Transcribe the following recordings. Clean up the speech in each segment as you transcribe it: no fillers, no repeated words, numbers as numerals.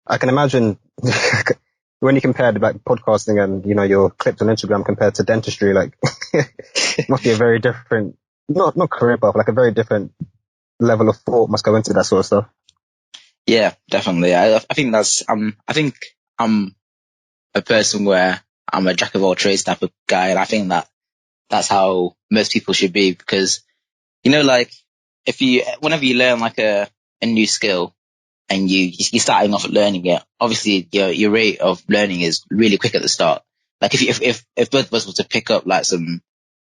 I can imagine when you compared like podcasting and, your clips on Instagram compared to dentistry, like it must be a very different, not career path, like a very different level of thought must go into that sort of stuff. Yeah, definitely. I think I think I'm a person where I'm a jack of all trades type of guy. And I think that's how most people should be, because, like whenever you learn like a new skill and you're starting off learning it, obviously your rate of learning is really quick at the start. Like if both of us were to pick up like some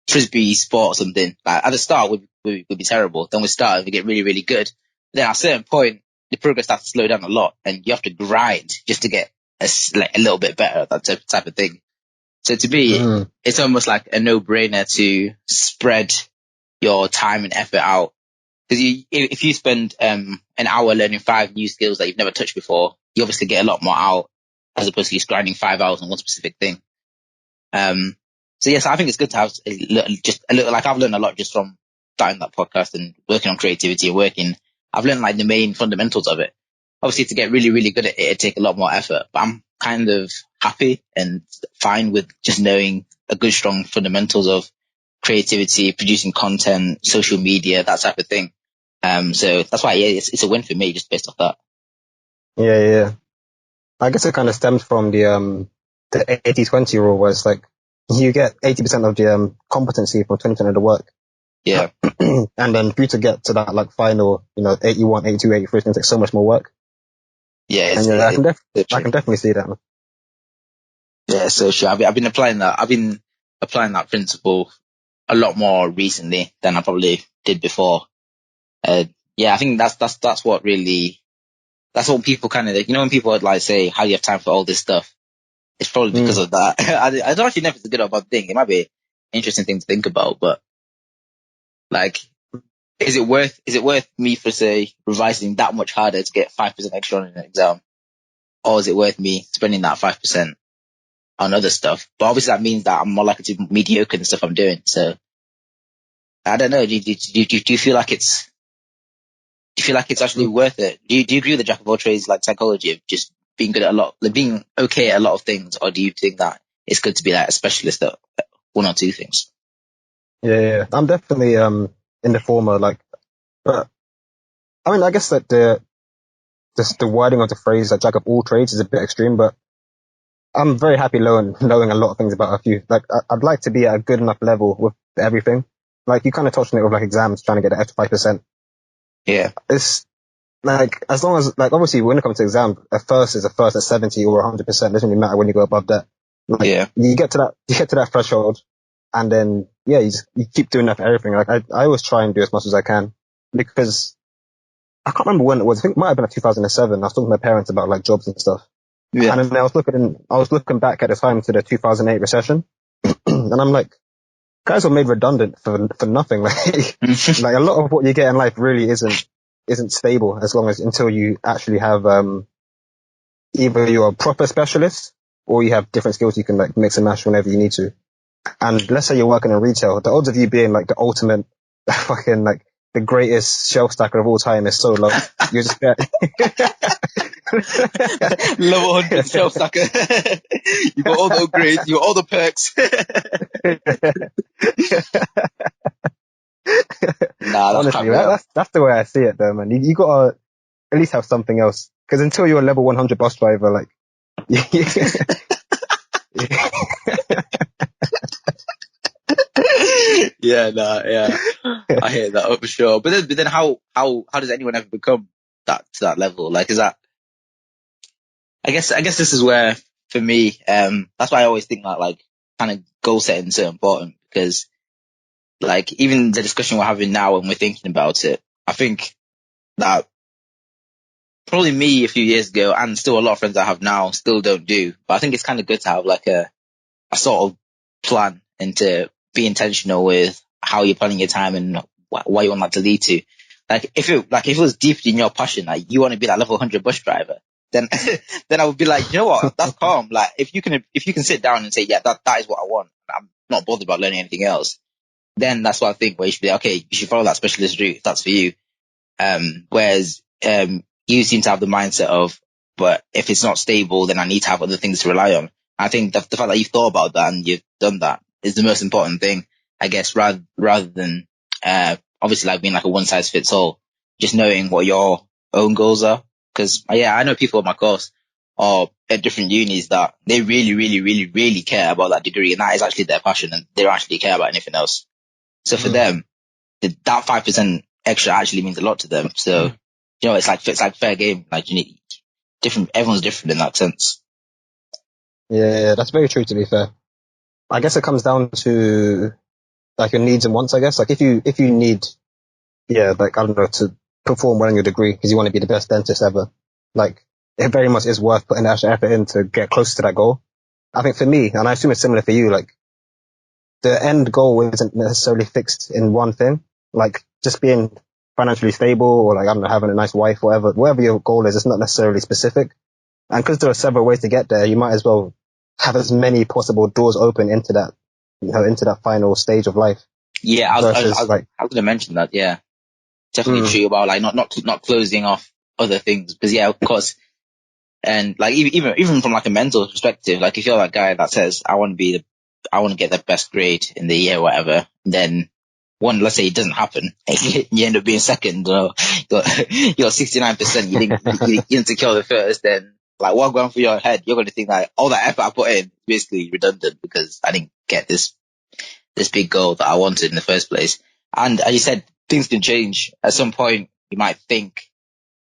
frisbee sport or something, like at the start would be terrible. Then we start and we get really, really good. Then at a certain point, the progress starts to slow down a lot, and you have to grind just to get a little bit better, that type of thing. So to me, it's almost like a no-brainer to spread your time and effort out. Because if you spend an hour learning 5 new skills that you've never touched before, you obviously get a lot more out as opposed to just grinding 5 hours on one specific thing. So yes, I think it's good to have just a little, like I've learned a lot just from starting that podcast and working on creativity and working. I've learned like the main fundamentals of it. Obviously to get really, really good at it, it'd take a lot more effort, but I'm kind of happy and fine with just knowing a good, strong fundamentals of creativity, producing content, social media, that type of thing. So that's why, it's a win for me just based off that. Yeah. I guess it kind of stems from the 80-20 rule, where it's like you get 80% of the competency for 20% of the work. Yeah. And then for you to get to that like final, 81, 82, 83, it's going to take so much more work. Yeah. I can definitely see that. Yeah, so sure. I've been applying that principle a lot more recently than I probably did before. I think that's what really, that's what people kind of, when people would like say, how do you have time for all this stuff? It's probably because of that. I don't actually know if it's a good or bad thing. It might be an interesting thing to think about, but like, is it worth me for say revising that much harder to get 5% extra on an exam? Or is it worth me spending that 5% on other stuff? But obviously that means that I'm more likely to be mediocre in the stuff I'm doing. So I don't know. Do you feel like it's actually worth it? Do you agree with the jack of all trades like psychology of just being good at being okay at a lot of things, or do you think that it's good to be like a specialist at one or two things? Yeah. I'm definitely in the former, but I mean, I guess that the wording of the phrase like jack of all trades is a bit extreme, but I'm very happy knowing a lot of things about a few. Like I'd like to be at a good enough level with everything. Like you kind of touched on it with like exams, trying to get the extra 5%. Yeah. It's like, as long as, like, obviously when it comes to exam, a first is a first at 70 or 100%. Doesn't really matter when you go above that. Like, you get to that threshold, and then, you keep doing that for everything. Like, I always try and do as much as I can, because I can't remember when it was. I think it might have been like 2007. I was talking to my parents about like jobs and stuff. Yeah. And then I was looking back at the time to the 2008 recession, and I'm like, guys were made redundant for nothing. Like, like a lot of what you get in life really isn't stable until you actually have either you're a proper specialist or you have different skills you can like mix and match whenever you need to. And let's say you're working in retail, the odds of you being like the ultimate fucking like the greatest shelf stacker of all time is so low. You just get level 100 shelf stacker. You got all the upgrades, you got all the perks. Nah, that's honestly, that's the way I see it, though, man. You gotta at least have something else, because until you're a level 100 bus driver, like, yeah, I hear that for sure. But then how does anyone ever become to that level? Like, is that? I guess this is where, for me, that's why I always think that like kind of goal setting is so important, because like even the discussion we're having now when we're thinking about it, I think that probably me a few years ago, and still a lot of friends I have now, still don't do. But I think it's kind of good to have like a sort of plan and to be intentional with how you're planning your time and what you want that to lead to. Like if it was deep in your passion, like you want to be that level 100 bus driver, then I would be like, you know what, that's calm. Like if you can sit down and say, yeah, that is what I want, I'm not bothered about learning anything else, then that's what I think, where you should be, okay, you should follow that specialist route if that's for you. Whereas you seem to have the mindset of, but if it's not stable, then I need to have other things to rely on. I think the fact that you've thought about that and you've done that is the most important thing, I guess, rather than, obviously like being like a one size fits all, just knowing what your own goals are. Cause yeah, I know people in my course or at different unis that they really, really, really, really care about that degree. And that is actually their passion and they don't actually care about anything else. So for them, that 5% extra actually means a lot to them. So, it's like fair game. Like you need everyone's different in that sense. Yeah, that's very true, to be fair. I guess it comes down to like your needs and wants, I guess. Like if you need, like, I don't know, to perform well in your degree because you want to be the best dentist ever, like it very much is worth putting extra effort in to get closer to that goal. I think for me, and I assume it's similar for you, like the end goal isn't necessarily fixed in one thing. Like just being financially stable or like, I don't know, having a nice wife, whatever your goal is, it's not necessarily specific. And because there are several ways to get there, you might as well have as many possible doors open into that, into that final stage of life. Yeah, I was going to mention that. Yeah, definitely true about like not closing off other things because yeah, of course, and like even from like a mental perspective, like if you're that guy that says I want to get the best grade in the year, whatever, then let's say it doesn't happen, you end up being second, or you're 69%, you didn't secure the first, then like what going through your head, you're going to think like all that effort I put in is basically redundant because I didn't get this big goal that I wanted in the first place. And as you said, things can change. At some point, you might think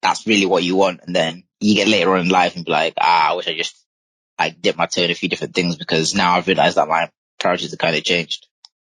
that's really what you want, and then you get later on in life and be like, I wish I just like dipped my toe in a few different things because now I've realized that my priorities have kind of changed.